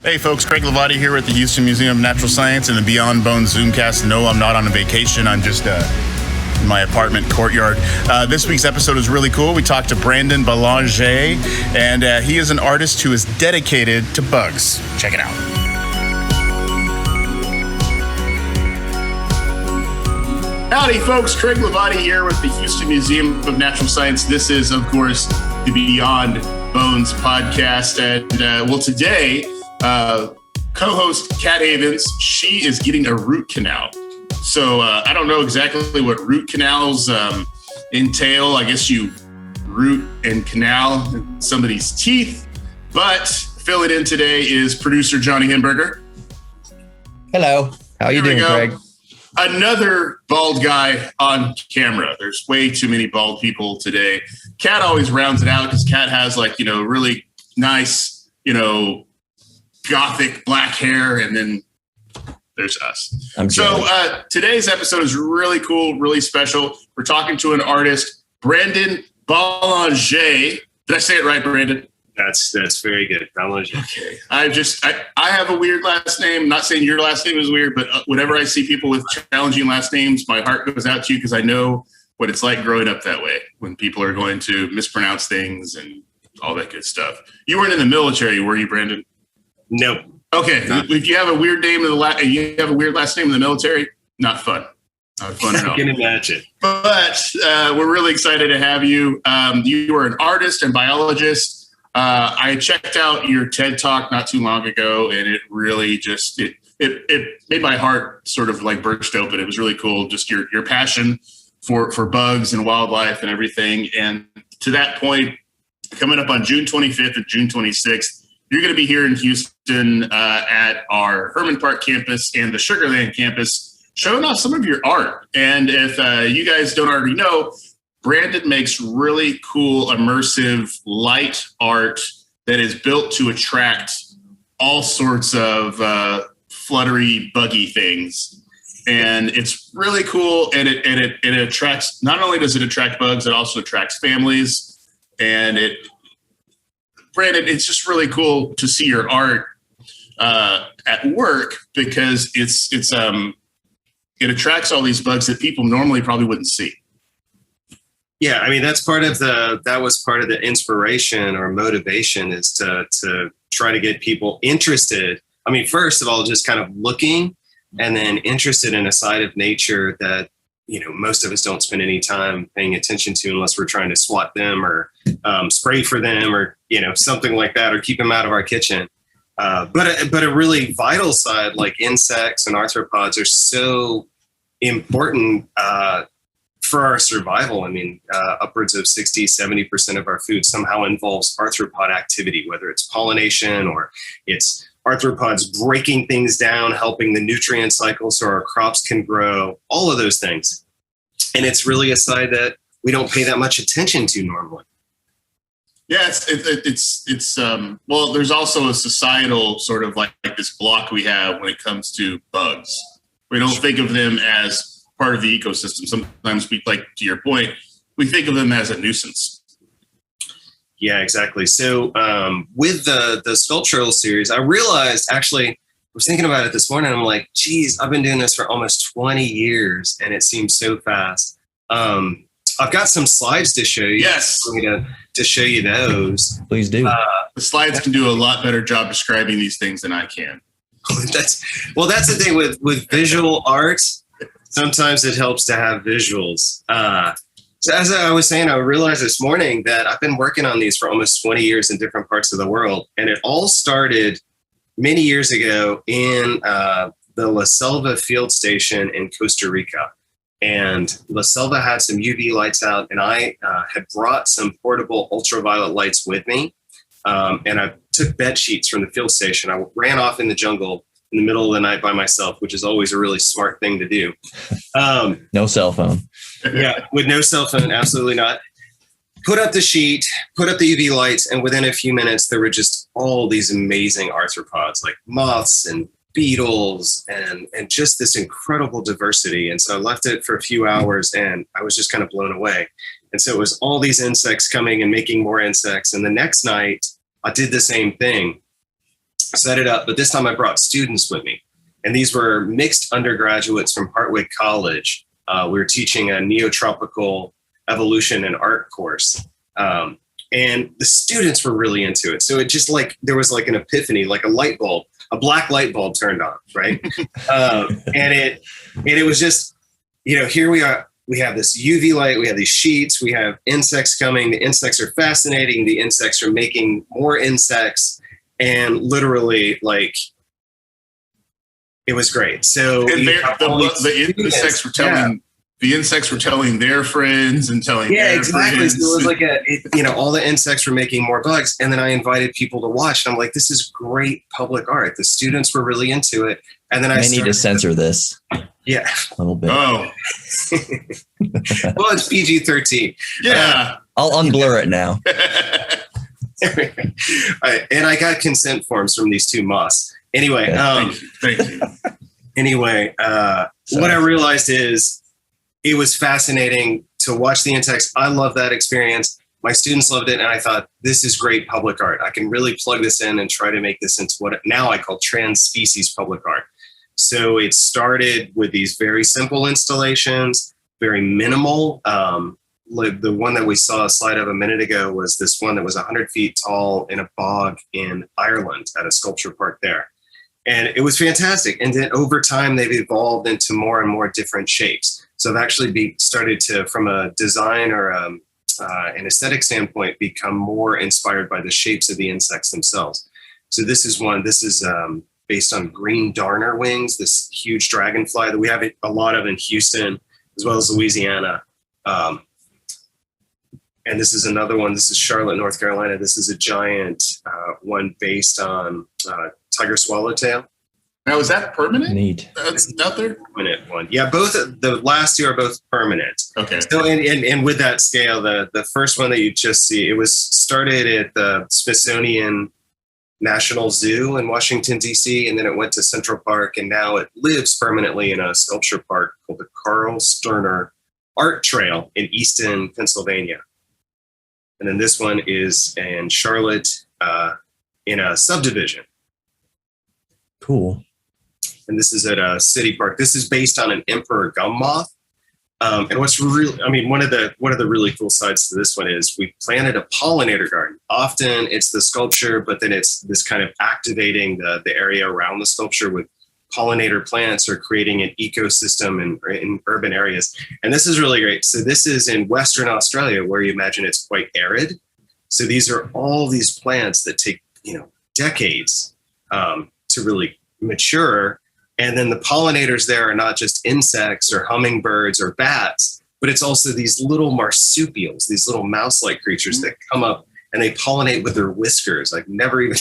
Hey folks, Craig Lavati here with the Houston Museum of Natural Science and the Beyond Bones Zoomcast. No, I'm not on a vacation. I'm just in my apartment courtyard. This week's episode is really cool. We talked to Brandon Ballengée, and he is an artist who is dedicated to bugs. Check it out. Howdy folks, Craig Lavati here with the Houston Museum of Natural Science. This is, of course, the Beyond Bones podcast. And today, co-host Kat Havens, she is getting a root canal. So I don't know exactly what root canals entail. I guess you root and canal somebody's teeth. But filling in today is producer Johnny Henberger. Hello. How are you doing, Craig? Another bald guy on camera. There's way too many bald people today. Kat always rounds it out because Kat has really nice, gothic black hair, and then there's us. Today's episode is really cool, really special. We're talking to an artist, Brandon Ballengée. Did I say it right, Brandon? That's very good. Ballengée. Okay. I have a weird last name. I'm not saying your last name is weird, but whenever I see people with challenging last names, my heart goes out to you because I know what it's like growing up that way when people are going to mispronounce things and all that good stuff. You weren't in the military, were you, Brandon? No. Okay. If you have a weird name you have a weird last name in the military, not fun. Not fun at all. I can imagine. But we're really excited to have you. You are an artist and biologist. I checked out your TED Talk not too long ago, and it really just it made my heart sort of like burst open. It was really cool, just your passion for bugs and wildlife and everything. And to that point, coming up on June 25th and June 26th, you're going to be here in Houston at our Herman Park campus and the Sugarland campus, showing off some of your art. And if you guys don't already know, Brandon makes really cool, immersive, light art that is built to attract all sorts of fluttery, buggy things. And it's really cool. And it attracts, not only does it attract bugs, it also attracts families. And Brandon, it's just really cool to see your art at work because it attracts all these bugs that people normally probably wouldn't see. Yeah, I mean, that was part of the inspiration or motivation is to try to get people interested. I mean, first of all, just kind of looking and then interested in a side of nature that, most of us don't spend any time paying attention to unless we're trying to swat them or spray for them or, something like that, or keep them out of our kitchen. But a really vital side like insects and arthropods are so important for our survival. I mean, upwards of 60, 70% of our food somehow involves arthropod activity, whether it's pollination or it's arthropods breaking things down, helping the nutrient cycle so our crops can grow, all of those things. And it's really a side that we don't pay that much attention to normally. Yeah, well, there's also a societal sort of like this block we have when it comes to bugs. We don't think of them as part of the ecosystem. Sometimes we, like to your point, we think of them as a nuisance. Yeah, exactly. So with the sculptural series, I realized I was thinking about it this morning. I'm like, geez, I've been doing this for almost 20 years and it seems so fast. I've got some slides to show you. Yes. To show you those. Please do. The slides can do a lot better job describing these things than I can. That's the thing with visual art. Sometimes it helps to have visuals. So as I was saying, I realized this morning that I've been working on these for almost 20 years in different parts of the world. And it all started many years ago in the La Selva field station in Costa Rica. And La Selva had some UV lights out, and I had brought some portable ultraviolet lights with me. And I took bed sheets from the field station. I ran off in the jungle in the middle of the night by myself, which is always a really smart thing to do. No cell phone. Yeah, with no cell phone, absolutely not. Put up the sheet, put up the UV lights, and within a few minutes, there were just all these amazing arthropods, like moths and beetles and just this incredible diversity. And so I left it for a few hours, and I was just kind of blown away. And so it was all these insects coming and making more insects. And the next night, I did the same thing. set it up. But this time I brought students with me. And these were mixed undergraduates from Hartwick College. We were teaching a neotropical evolution and art course. And the students were really into it. So it just like, there was like an epiphany, like a black light bulb turned on, right? And it was just, here we are. We have this UV light, we have these sheets, we have insects coming. The insects are fascinating. The insects are making more insects. And literally, like, it was great. So the insects were telling the insects were telling their friends and telling their exactly. friends. So it was like all the insects were making more bugs, and then I invited people to watch. And I'm like, this is great public art. The students were really into it, and then I need to censor this. Yeah, a little bit. Oh, well, it's PG-13. Yeah, I'll unblur it now. And I got consent forms from these two moths. Anyway, thank you. Anyway, what I realized is it was fascinating to watch the insects. I love that experience. My students loved it. And I thought, this is great public art. I can really plug this in and try to make this into what now I call trans-species public art. So it started with these very simple installations, very minimal. Like the one that we saw a slide of a minute ago was this one that was 100 feet tall in a bog in Ireland at a sculpture park there. And it was fantastic. And then over time, they've evolved into more and more different shapes. So I've actually started to, from a design or an aesthetic standpoint, become more inspired by the shapes of the insects themselves. So this is based on green darner wings, this huge dragonfly that we have a lot of in Houston, as well as Louisiana. And this is another one. This is Charlotte, North Carolina. This is a giant one based on tiger swallowtail. Now, is that permanent? Neat. That's out there? Permanent one. Yeah, both the last two are both permanent. Okay. So, and with that scale, the first one that you just see, it was started at the Smithsonian National Zoo in Washington, D.C., and then it went to Central Park, and now it lives permanently in a sculpture park called the Carl Sterner Art Trail in Easton, Pennsylvania. And then this one is in Charlotte in a subdivision. Cool. And this is at a city park. This is based on an emperor gum moth. And what's really, one of the really cool sides to this one is we planted a pollinator garden. Often it's the sculpture, but then it's this kind of activating the area around the sculpture with pollinator plants or creating an ecosystem in urban areas. And this is really great. So this is in Western Australia, where you imagine it's quite arid. So these are all these plants that take, decades to really mature. And then the pollinators there are not just insects or hummingbirds or bats, but it's also these little marsupials, these little mouse-like creatures that come up and they pollinate with their whiskers. I've never even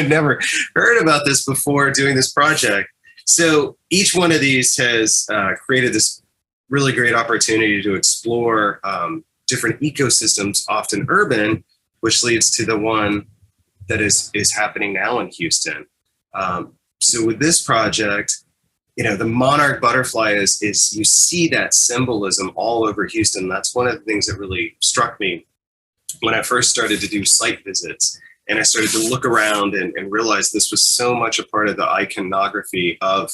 never heard about this before doing this project. So each one of these has created this really great opportunity to explore different ecosystems, often urban, which leads to the one that is happening now in Houston. So with this project, the monarch butterfly is you see that symbolism all over Houston. That's one of the things that really struck me when I first started to do site visits. And I started to look around and realize this was so much a part of the iconography of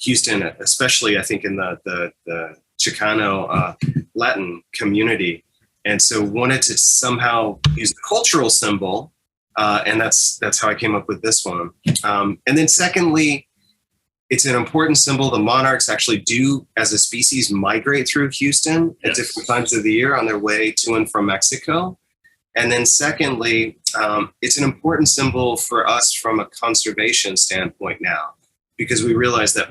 Houston, especially I think in the Chicano Latin community. And so wanted to somehow use a cultural symbol. And that's how I came up with this one. And then secondly, it's an important symbol. The monarchs actually do, as a species, migrate through Houston at different times of the year on their way to and from Mexico. And then secondly, it's an important symbol for us from a conservation standpoint now, because we realize that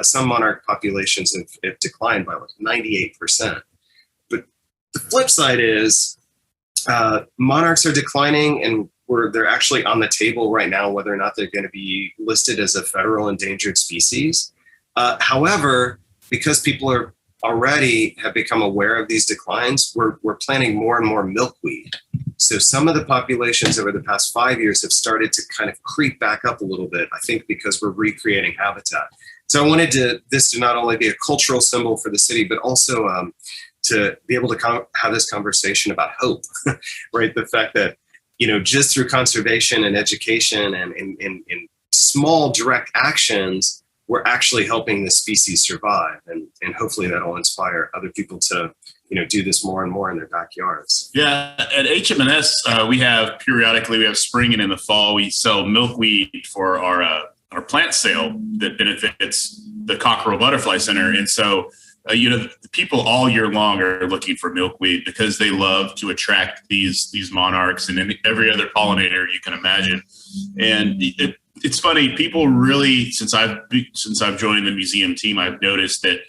some monarch populations have declined by like 98%. But the flip side is monarchs are declining, and they're actually on the table right now whether or not they're going to be listed as a federal endangered species. However, because people have become aware of these declines, we're planting more and more milkweed. So some of the populations over the past 5 years have started to kind of creep back up a little bit, I think because we're recreating habitat. So I wanted this to not only be a cultural symbol for the city, but also to be able to have this conversation about hope, right? The fact that just through conservation and education and in small direct actions, we're actually helping the species survive. And hopefully that'll inspire other people to, do this more and more in their backyards. Yeah, at HM&S, we have spring and in the fall, we sell milkweed for our plant sale that benefits the Cockerel Butterfly Center. And so, the people all year long are looking for milkweed because they love to attract these monarchs and every other pollinator you can imagine. And it's funny, people really, since I've joined the museum team, I've noticed that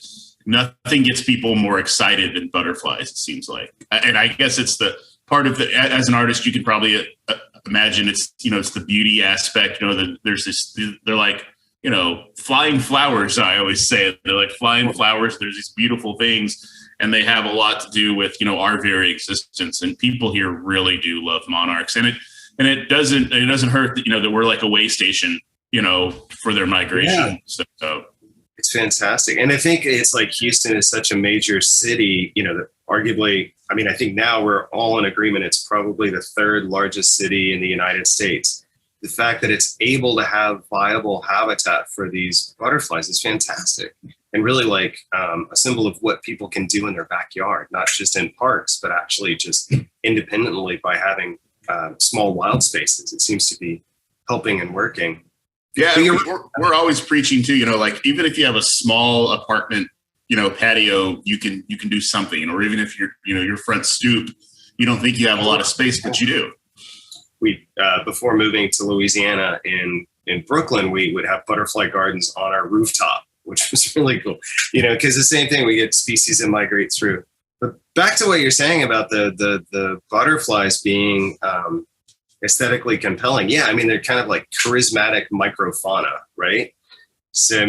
nothing gets people more excited than butterflies, it seems like. And I guess it's the part of as an artist, you can probably imagine it's the beauty aspect. They're like, flying flowers. I always say it. They're like flying flowers. There's these beautiful things, and they have a lot to do with, our very existence. And people here really do love monarchs, and it doesn't hurt that, that we're like a way station, for their migration. Yeah. So it's fantastic. And I think it's like Houston is such a major city, that arguably, I think now we're all in agreement. It's probably the third largest city in the United States. The fact that it's able to have viable habitat for these butterflies is fantastic, and really like a symbol of what people can do in their backyard, not just in parks, but actually just independently by having small wild spaces. It seems to be helping and working. Yeah, we're always preaching too, like even if you have a small apartment, patio, you can do something, or even if you're, your front stoop, you don't think you have a lot of space, but you do. We before moving to Louisiana in Brooklyn, we would have butterfly gardens on our rooftop, which was really cool, because the same thing, we get species that migrate through. But back to what you're saying about the butterflies being aesthetically compelling. Yeah, they're kind of like charismatic microfauna, right? So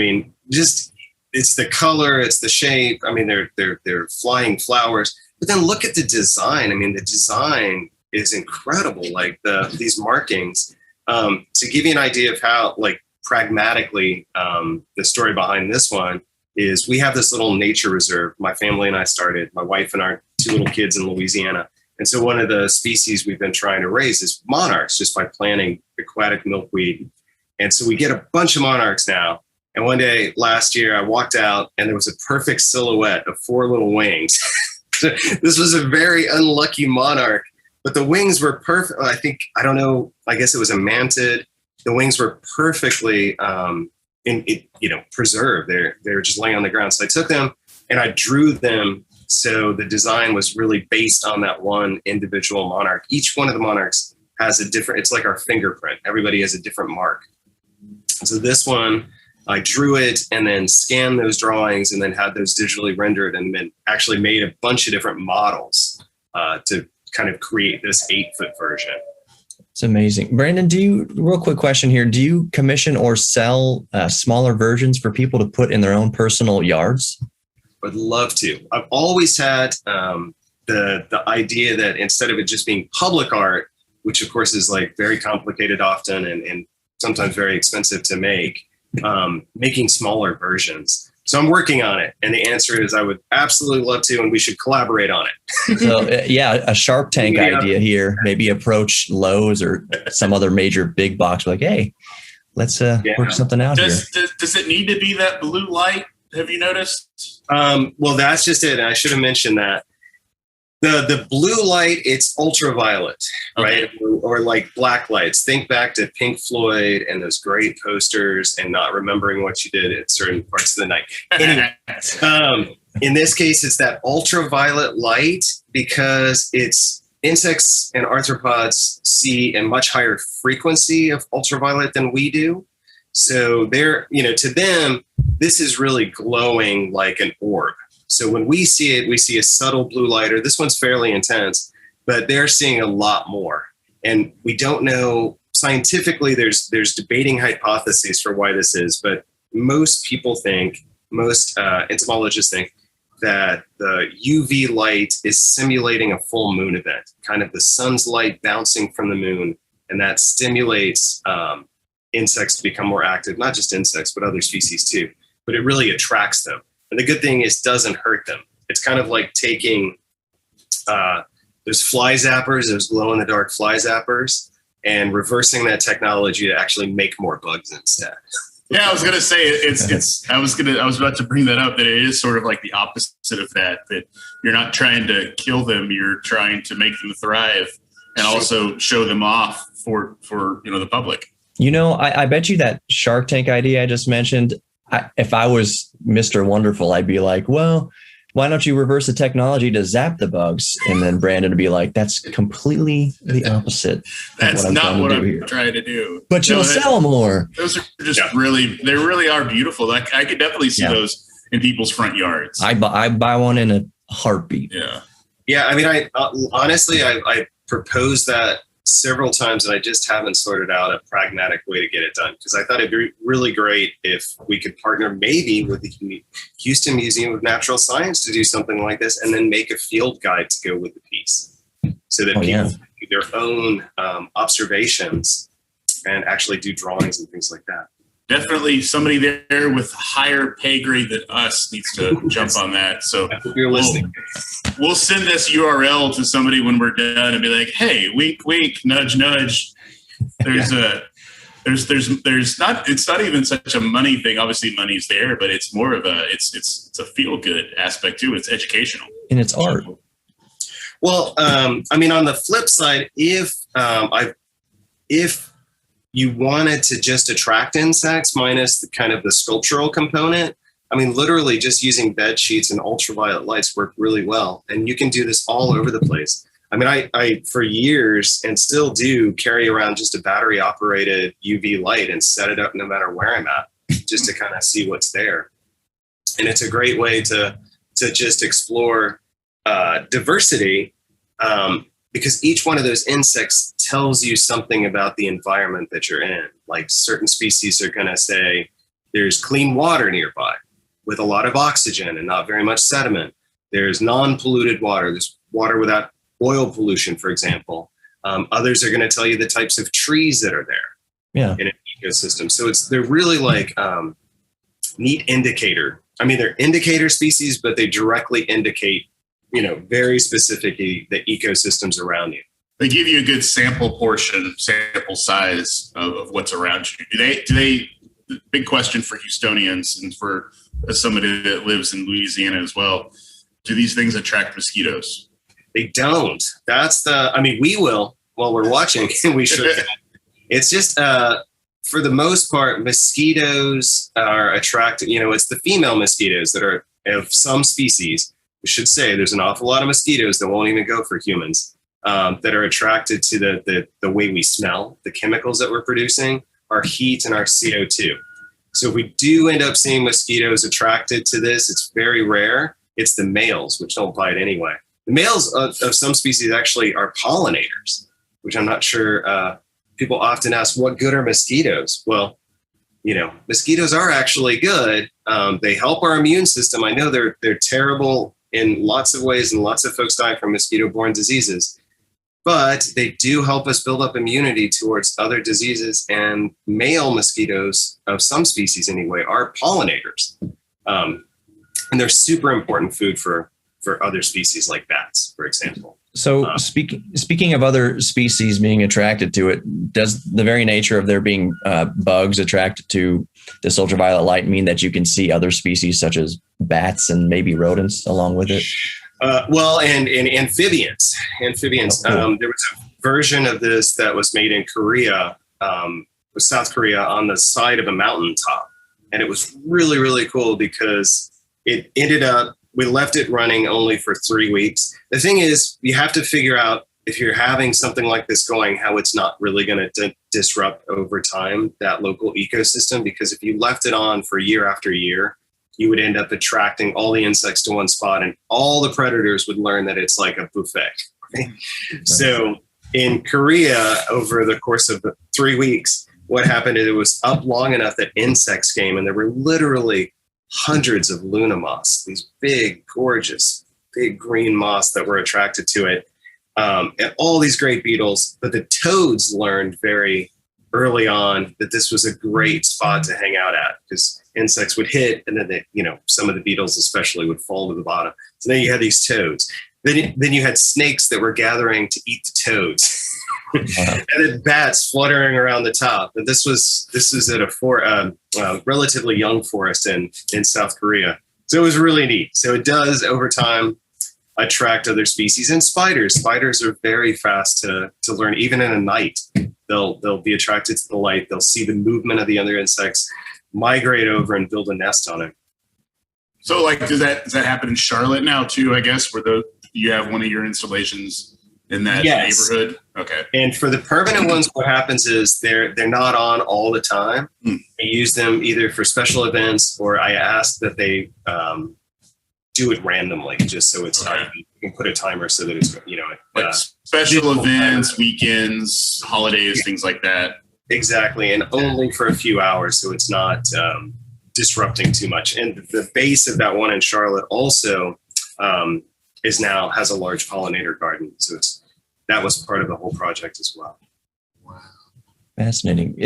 just it's the color, it's the shape. They're flying flowers. But then look at the design. The design is incredible. Like these markings. To give you an idea of how, like, pragmatically, the story behind this one is we have this little nature reserve. My family and I started, my wife and our 2 little kids in Louisiana. And so one of the species we've been trying to raise is monarchs, just by planting aquatic milkweed. And so we get a bunch of monarchs now. And one day last year, I walked out and there was a perfect silhouette of 4 little wings. This was a very unlucky monarch, but the wings were perfect. I guess it was a mantid. The wings were perfectly preserved. They're just laying on the ground. So I took them and I drew them. So the design was really based on that one individual monarch. Each one of the monarchs has it's like our fingerprint. Everybody has a different mark. So this one, I drew it and then scanned those drawings and then had those digitally rendered, and then actually made a bunch of different models to kind of create this 8-foot version. It's amazing. Brandon, real quick question here. Do you commission or sell smaller versions for people to put in their own personal yards? Would love to. I've always had the idea that instead of it just being public art, which of course is like very complicated often and sometimes very expensive to make, making smaller versions. So I'm working on it. And the answer is I would absolutely love to, and we should collaborate on it. So a Shark Tank idea here. Maybe approach Lowe's or some other major big box. Like, hey, let's work something out here. Does it need to be that blue light? Have you noticed? Well, that's just it. I should have mentioned that. The blue light, it's ultraviolet, right? Okay. Or like black lights. Think back to Pink Floyd and those great posters and not remembering what you did at certain parts of the night. Anyway, in this case, it's that ultraviolet light because it's insects and arthropods see a much higher frequency of ultraviolet than we do. So they're, to them, this is really glowing like an orb. So when we see it, we see a subtle blue light, or this one's fairly intense, but they're seeing a lot more. And we don't know scientifically, there's debating hypotheses for why this is, but most people think, most entomologists think that the UV light is simulating a full moon event, kind of the sun's light bouncing from the moon. And that stimulates insects to become more active, not just insects, but other species too. But it really attracts them. And the good thing is it doesn't hurt them. It's kind of like taking There's fly zappers, there's glow in the dark fly zappers, and reversing that technology to actually make more bugs instead. Yeah, I was gonna say I was about to bring that up, that it is sort of like the opposite of that you're not trying to kill them, you're trying to make them thrive and also show them off for the public. I bet you that Shark Tank idea I just mentioned, if I was Mr. Wonderful, I'd be like, well, why don't you reverse the technology to zap the bugs? And then Brandon would be like, that's completely the opposite. That's not what I'm trying to do. But you'll sell more. Those are just they really are beautiful. Like I could definitely see those in people's front yards. I buy one in a heartbeat. Yeah. Yeah. I mean, I honestly proposed that several times, and I just haven't sorted out a pragmatic way to get it done, because I thought it'd be really great if we could partner maybe with the Houston Museum of Natural Science to do something like this, and then make a field guide to go with the piece, so that people do their own observations and actually do drawings and things like that. Definitely somebody there with higher pay grade than us needs to jump on that. So you're listening. We'll send this URL to somebody when we're done and be like, hey, wink, wink, nudge, nudge. It's not even such a money thing. Obviously money's there, but it's more of it's a feel good aspect too. It's educational. And it's art. Well, I mean, on the flip side, if you wanted to just attract insects minus the kind of the sculptural component, I mean, literally just using bed sheets and ultraviolet lights work really well. And you can do this all over the place. I mean, I for years and still do carry around just a battery operated UV light and set it up no matter where I'm at, just to kind of see what's there. And it's a great way to just explore diversity, because each one of those insects tells you something about the environment that you're in. Like certain species are going to say there's clean water nearby with a lot of oxygen and not very much sediment. There's non-polluted water. There's water without oil pollution, for example. Others are going to tell you the types of trees that are there in an ecosystem. So they're really like neat indicator. I mean, they're indicator species, but they directly indicate, very specifically the ecosystems around you. They give you a good sample size of what's around you. Do they, big question for Houstonians and for somebody that lives in Louisiana as well. Do these things attract mosquitoes? They don't. We will while we're watching. We should. It's just, for the most part, mosquitoes are attracted. It's the female mosquitoes that are of some species. We should say there's an awful lot of mosquitoes that won't even go for humans, that are attracted to the way we smell, the chemicals that we're producing, our heat and our CO2. So if we do end up seeing mosquitoes attracted to this, it's very rare. It's the males, which don't bite anyway. The males of some species actually are pollinators, which I'm not sure. People often ask, what good are mosquitoes? Well, mosquitoes are actually good. They help our immune system. I know they're terrible in lots of ways, and lots of folks die from mosquito-borne diseases. But they do help us build up immunity towards other diseases, and male mosquitoes of some species anyway are pollinators. And they're super important food for other species like bats, for example. So speaking of other species being attracted to it, does the very nature of there being bugs attracted to this ultraviolet light mean that you can see other species such as bats and maybe rodents along with it? And amphibians. Oh, cool. There was a version of this that was made in Korea, South Korea, on the side of a mountaintop. And it was really, really cool because it ended up, we left it running only for 3 weeks. The thing is, you have to figure out, if you're having something like this going, how it's not really going to disrupt over time that local ecosystem. Because if you left it on for year after year, you would end up attracting all the insects to one spot, and all the predators would learn that it's like a buffet. Right? Right. So in Korea, over the course of 3 weeks, what happened is it was up long enough that insects came, and there were literally hundreds of Luna moths, these big, gorgeous, big green moths that were attracted to it, and all these great beetles. But the toads learned very early on that this was a great spot to hang out at, because insects would hit, and then some of the beetles especially would fall to the bottom. So then you had these toads. Then you had snakes that were gathering to eat the toads. Wow. And then bats fluttering around the top. And this was at a relatively young forest in South Korea. So it was really neat. So it does over time attract other species, and spiders. Spiders are very fast to learn, even in a night. They'll be attracted to the light. They'll see the movement of the other insects, migrate over and build a nest on it. So like, does that happen in Charlotte now too, I guess, where you have one of your installations in that neighborhood? Okay. And for the permanent ones, what happens is they're not on all the time. I use them either for special events, or I ask that they do it randomly, just so it's not, you can put a timer so that it's, like special events, weekends, holidays, things like that. Exactly. And only for a few hours, so it's not disrupting too much. And the base of that one in Charlotte also has a large pollinator garden. So that was part of the whole project as well. Wow. Fascinating.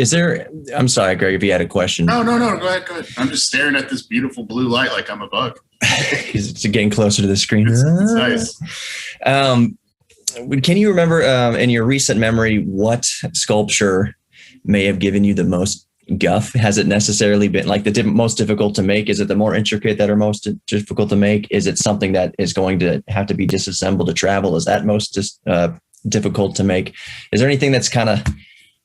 I'm sorry, Greg, if you had a question. No. Go ahead. I'm just staring at this beautiful blue light like I'm a bug. It's getting closer to the screen. It's nice. Can you remember in your recent memory what sculpture may have given you the most guff? Has it necessarily been like the most difficult to make? Is it the more intricate that are most difficult to make? Is it something that is going to have to be disassembled to travel? Is that most difficult to make? Is there anything that's kind of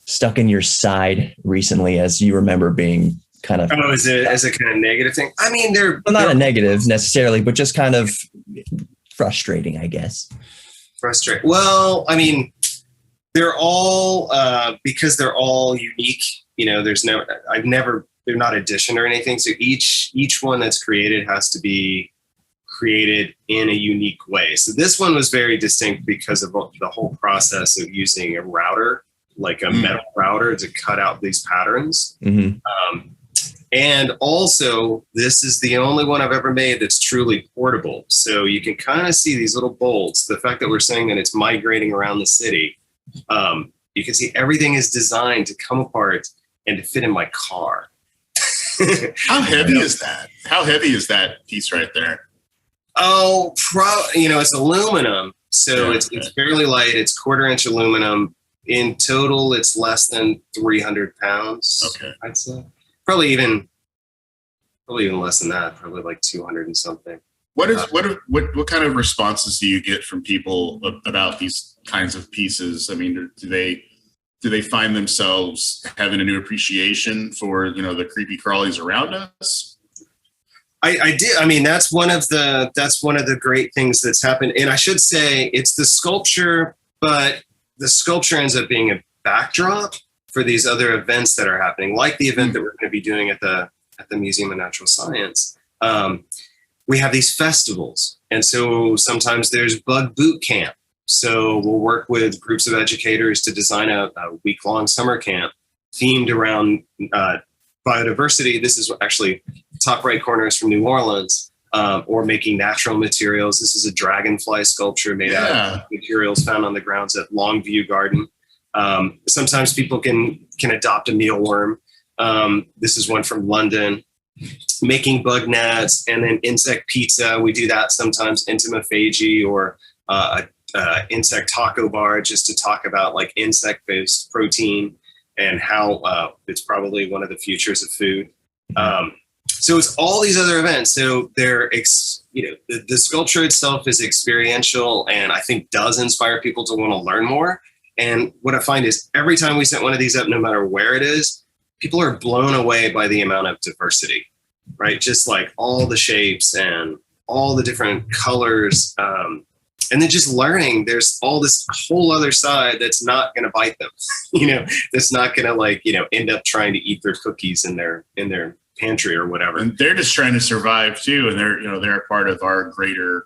stuck in your side recently as you remember being kind of... Oh, as a kind of negative thing? I mean, they're not a negative necessarily, but just kind of frustrating, I guess. Frustrating. Well, I mean, they're all, because they're all unique, they're not addition or anything. So each one that's created has to be created in a unique way. So this one was very distinct because of the whole process of using a router, like a metal router, to cut out these patterns. Mm-hmm. And also, this is the only one I've ever made that's truly portable. So you can kind of see these little bolts. The fact that we're saying that it's migrating around the city, you can see everything is designed to come apart and to fit in my car. How heavy is that? How heavy is that piece right there? Oh, it's aluminum. So it's fairly light. It's 1/4-inch aluminum. In total, it's less than 300 pounds. Okay. I'd say. Probably even less than that. Probably like 200 and something. What kind of responses do you get from people about these kinds of pieces? I mean, do they find themselves having a new appreciation for the creepy crawlies around us? I did. I mean, that's one of the great things that's happened. And I should say it's the sculpture, but the sculpture ends up being a backdrop for these other events that are happening, like the event that we're going to be doing at the Museum of Natural Science. We have these festivals. And so sometimes there's bug boot camp. So we'll work with groups of educators to design a week-long summer camp themed around biodiversity. This is actually top right corner is from New Orleans, or making natural materials. This is a dragonfly sculpture made out of materials found on the grounds at Longview Garden. Sometimes people can adopt a mealworm. This is one from London, making bug nets, and then insect pizza. We do that sometimes, entomophagy, or insect taco bar, just to talk about like insect-based protein and how it's probably one of the futures of food. So it's all these other events. So they're, the sculpture itself is experiential, and I think does inspire people to want to learn more. And what I find is every time we set one of these up, no matter where it is, people are blown away by the amount of diversity, right? Just like all the shapes and all the different colors. And then just learning there's all this whole other side that's not going to bite them, that's not going to end up trying to eat their cookies in their pantry or whatever. And they're just trying to survive too. And they're a part of our greater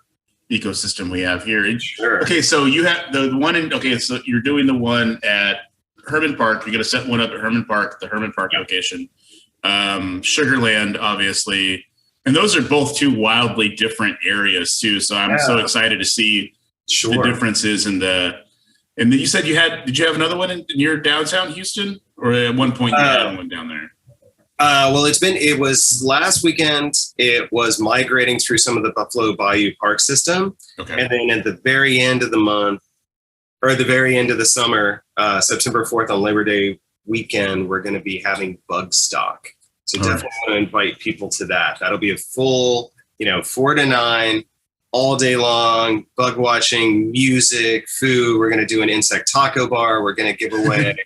ecosystem we have here. Sure. Okay, so you have the one so you're doing the one at Herman Park. You're going to set one up at Herman Park, the Herman Park location. Sugarland, obviously. And those are both two wildly different areas too. So I'm so excited to see the differences and then you said did you have another one in your downtown Houston, or at one point you had one down there? It was last weekend. It was migrating through some of the Buffalo Bayou Park system. Okay. And then at the very end of the month, or the very end of the summer, September 4th on Labor Day weekend, we're going to be having bug stock. So definitely want to invite people to that. That'll be a full, 4 to 9, all day long, bug watching, music, food. We're going to do an insect taco bar. We're going to give away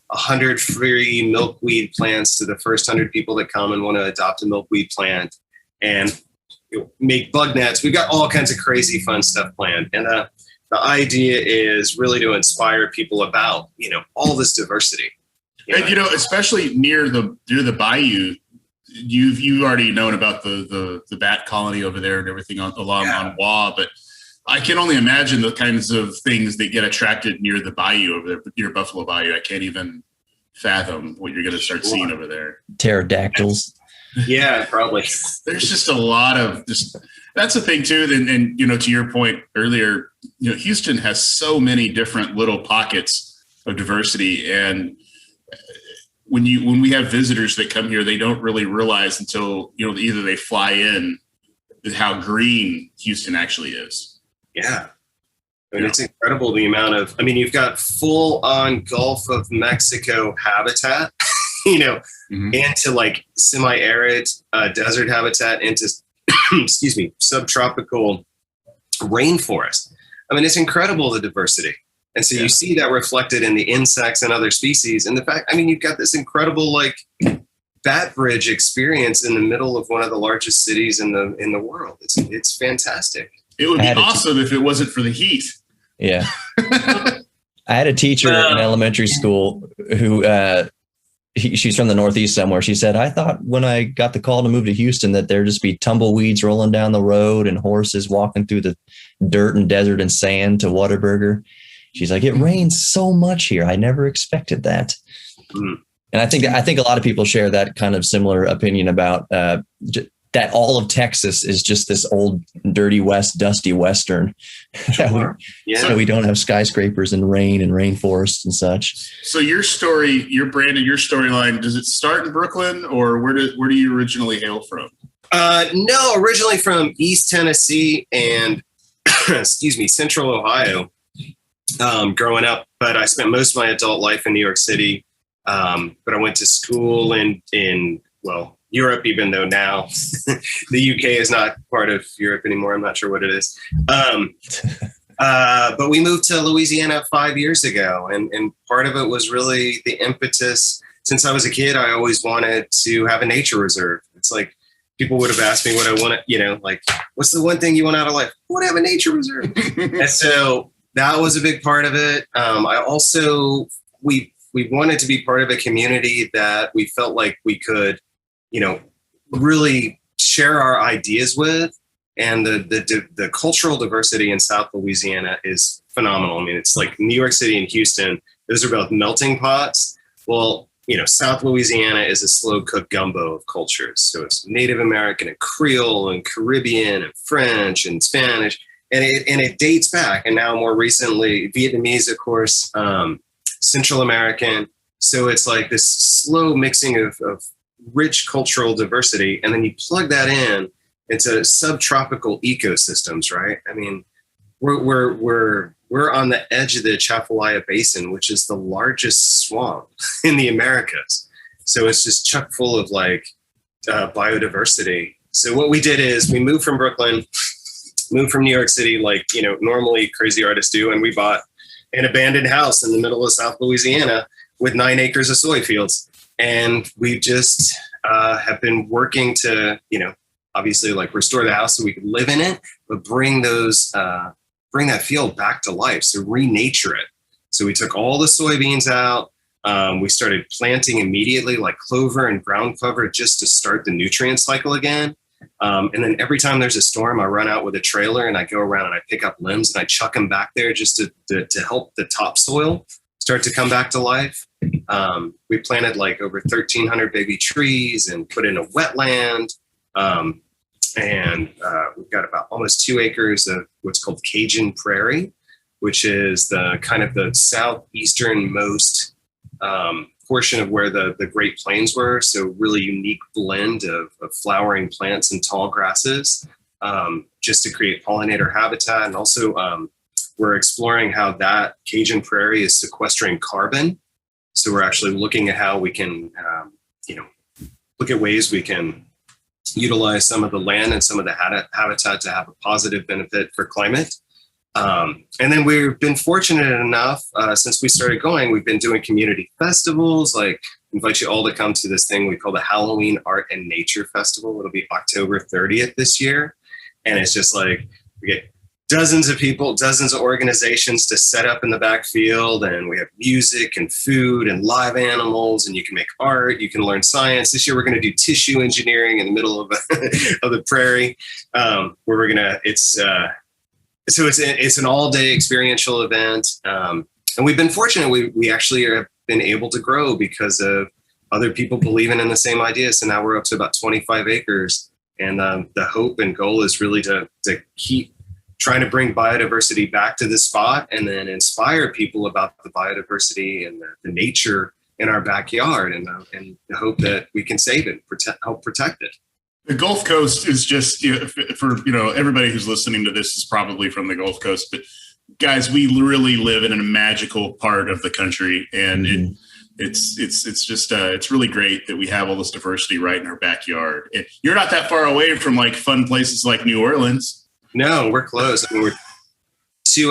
100 free milkweed plants to the first 100 people that come and want to adopt a milkweed plant, and make bug nets. We've got all kinds of crazy fun stuff planned. And the idea is really to inspire people about, all this diversity. And, especially near the bayou, you've already known about the bat colony over there and everything on Waugh, but I can only imagine the kinds of things that get attracted near the bayou over there, near Buffalo Bayou. I can't even fathom what you're going to start seeing over there. Pterodactyls. Yeah, probably. There's just a lot of that's the thing too. And to your point earlier, Houston has so many different little pockets of diversity. And when we have visitors that come here, they don't really realize until, either they fly in how green Houston actually is. Yeah. It's incredible the amount of, you've got full on Gulf of Mexico habitat, into like semi-arid desert habitat, into, subtropical rainforest. It's incredible, the diversity. And so you see that reflected in the insects and other species. And the fact, you've got this incredible, like, bat bridge experience in the middle of one of the largest cities in the world. It's fantastic. It would be awesome if it wasn't for the heat. Yeah. I had a teacher in elementary school who, she's from the Northeast somewhere. She said, I thought when I got the call to move to Houston that there'd just be tumbleweeds rolling down the road and horses walking through the dirt and desert and sand to Whataburger. She's like, it rains so much here. I never expected that. Mm. And I think a lot of people share that kind of similar opinion about that all of Texas is just this old, dirty West, dusty Western. Sure. So we don't have skyscrapers and rain and rainforests and such. So your story, your storyline, does it start in Brooklyn, or where do you originally hail from? No, originally from East Tennessee and Central Ohio. Growing up, but I spent most of my adult life in New York City. But I went to school in Europe, even though now the UK is not part of Europe anymore. I'm not sure what it is. But we moved to Louisiana 5 years ago. And part of it was really the impetus. Since I was a kid, I always wanted to have a nature reserve. It's like people would have asked me what I wanted, what's the one thing you want out of life? I want to have a nature reserve. And so that was a big part of it. I also, we wanted to be part of a community that we felt like we could, really share our ideas with. And the cultural diversity in South Louisiana is phenomenal. It's like New York City and Houston, those are both melting pots. Well, South Louisiana is a slow cooked gumbo of cultures. So it's Native American and Creole and Caribbean and French and Spanish. And it dates back, and now more recently, Vietnamese, of course, Central American. So it's like this slow mixing of rich cultural diversity, and then you plug that into subtropical ecosystems, right? We're on the edge of the Chafalaya Basin, which is the largest swamp in the Americas. So it's just chock full of biodiversity. So what we did is we moved from Brooklyn. Moved from New York City, normally crazy artists do, and we bought an abandoned house in the middle of South Louisiana with 9 acres of soy fields. And we just have been working to, obviously restore the house so we could live in it, but bring that field back to life. So renature it. So we took all the soybeans out. We started planting immediately, like clover and ground cover, just to start the nutrient cycle again. And then every time there's a storm, I run out with a trailer and I go around and I pick up limbs and I chuck them back there just to help the topsoil start to come back to life. We planted over 1,300 baby trees and put in a wetland. And we've got about almost 2 acres of what's called Cajun prairie, which is the kind of the southeasternmost portion of where the Great Plains were. So really unique blend of flowering plants and tall grasses, just to create pollinator habitat. And also we're exploring how that Cajun prairie is sequestering carbon. So we're actually looking at how we can, look at ways we can utilize some of the land and some of the habitat to have a positive benefit for climate. And then we've been fortunate enough, since we started going, we've been doing community festivals, like invite you all to come to this thing we call the Halloween Art and Nature Festival. It'll be October 30th this year. And it's just like, we get dozens of people, dozens of organizations to set up in the backfield, and we have music and food and live animals, and you can make art, you can learn science. This year we're going to do tissue engineering in the middle of of the prairie, where we're gonna. It's an all-day experiential event, and we've been fortunate. We actually have been able to grow because of other people believing in the same ideas. So now we're up to about 25 acres, and the hope and goal is really to keep trying to bring biodiversity back to the spot, and then inspire people about the biodiversity and the nature in our backyard, and the hope that we can save it, help protect it. The Gulf Coast is just, for everybody who's listening to this is probably from the Gulf Coast, but guys, we really live in a magical part of the country, and it's just it's really great that we have all this diversity right in our backyard. And you're not that far away from like fun places like New Orleans. No, we're close. I mean, we're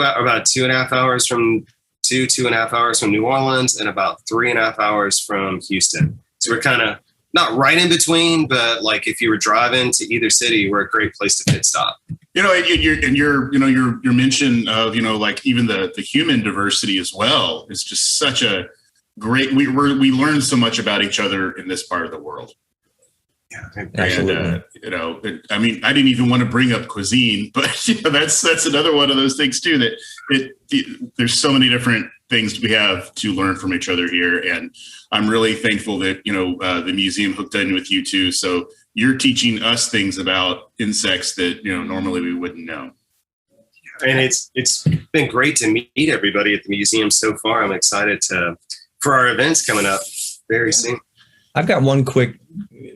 about 2.5 hours from 2.5 hours from New Orleans, and about 3.5 hours from Houston. So we're kind of not right in between, but like if you were driving to either city, we're a great place to pit stop. Your mention of like even the human diversity as well is just such a great. We learn so much about each other in this part of the world. Yeah, absolutely. And I mean, I didn't even want to bring up cuisine, but that's another one of those things too. That there's so many different things we have to learn from each other here, and I'm really thankful that the museum hooked in with you too. So you're teaching us things about insects that normally we wouldn't know. And it's been great to meet everybody at the museum so far. I'm excited for our events coming up very soon. I've got one quick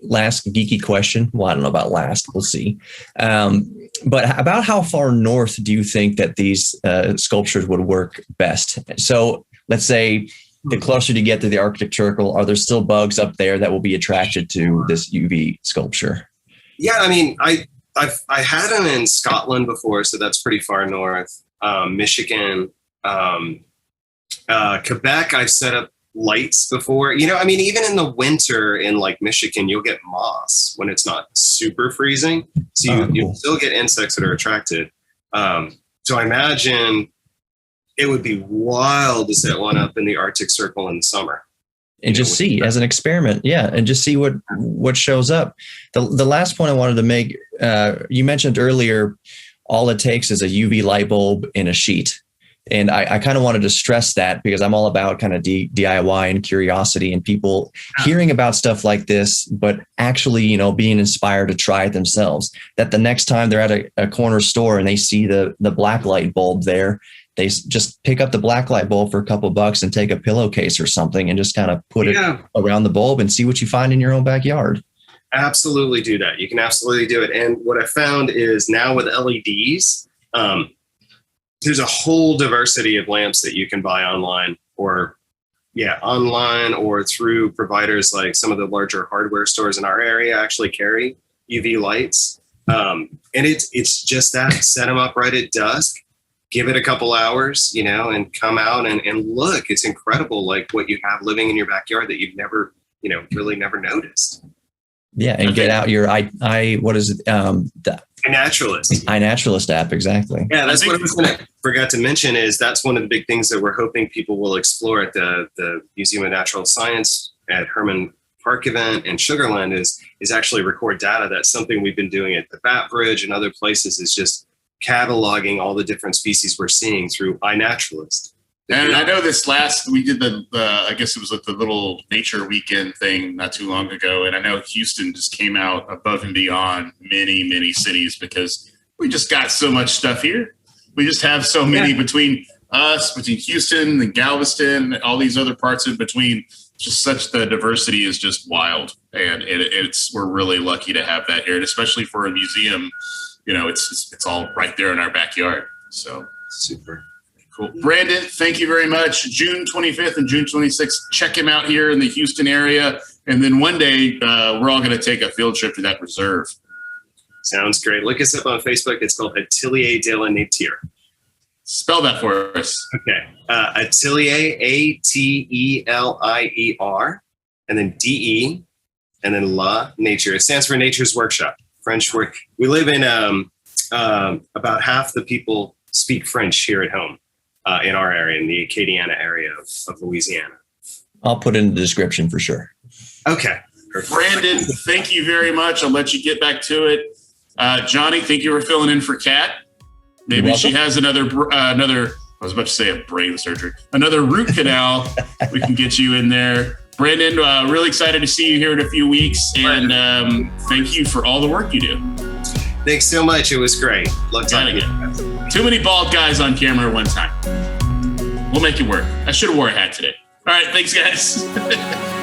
last geeky question. Well, I don't know about last. We'll see. But about how far north do you think that these sculptures would work best? So let's say the closer you get to the Arctic Circle, are there still bugs up there that will be attracted to this UV sculpture? Yeah, I mean, I had them in Scotland before, so that's pretty far north. Michigan, Quebec, I've set up lights before. I mean, even in the winter in like Michigan, you'll get moss when it's not super freezing. So you still get insects that are attracted. So I imagine it would be wild to set one up in the Arctic Circle in the summer. And just see as an experiment. Yeah. And just see what shows up. The last point I wanted to make, you mentioned earlier, all it takes is a UV light bulb in a sheet. And I kind of wanted to stress that because I'm all about kind of DIY and curiosity and people hearing about stuff like this, but actually, being inspired to try it themselves. That the next time they're at a corner store and they see the black light bulb there, they just pick up the black light bulb for a couple bucks and take a pillowcase or something and just kind of put it around the bulb and see what you find in your own backyard. Absolutely do that. You can absolutely do it. And what I found is now with LEDs, there's a whole diversity of lamps that you can buy online or through providers like some of the larger hardware stores in our area actually carry UV lights. And it's just that, set them up right at dusk, give it a couple hours, and come out and look. It's incredible, like what you have living in your backyard that you've never, really never noticed. Yeah, and get out your what is it? The iNaturalist app, exactly. Yeah, that's what I was going to forgot to mention is that's one of the big things that we're hoping people will explore at the Museum of Natural Science at Herman Park event and Sugarland is actually record data. That's something we've been doing at the Bat Bridge and other places, is just cataloging all the different species we're seeing through iNaturalist. And I know we did I guess it was like the little nature weekend thing not too long ago. And I know Houston just came out above and beyond many, many cities because we just got so much stuff here. We just have so many between us, between Houston and Galveston, and all these other parts in between. just such the diversity is just wild, and we're really lucky to have that here, and especially for a museum, it's all right there in our backyard. So super cool. Brandon, thank you very much. June 25th and June 26th, check him out here in the Houston area, and then one day we're all going to take a field trip to that reserve. Sounds great. Look us up on Facebook. It's called Atelier de la Nature. Spell that for us. Okay. Atelier, Atelier, and then DE, and then La Nature. It stands for Nature's Workshop, French word. We live in about half the people speak French here at home in our area, in the Acadiana area of Louisiana. I'll put it in the description for sure. Okay. Perfect. Brandon, thank you very much. I'll let you get back to it. Johnny, thank you for filling in for Kat. Maybe she has another, I was about to say a brain surgery, another root canal. We can get you in there. Brandon, really excited to see you here in a few weeks. And thank you for all the work you do. Thanks so much. It was great. Love talking to you. Too many bald guys on camera at one time. We'll make it work. I should have wore a hat today. All right. Thanks, guys.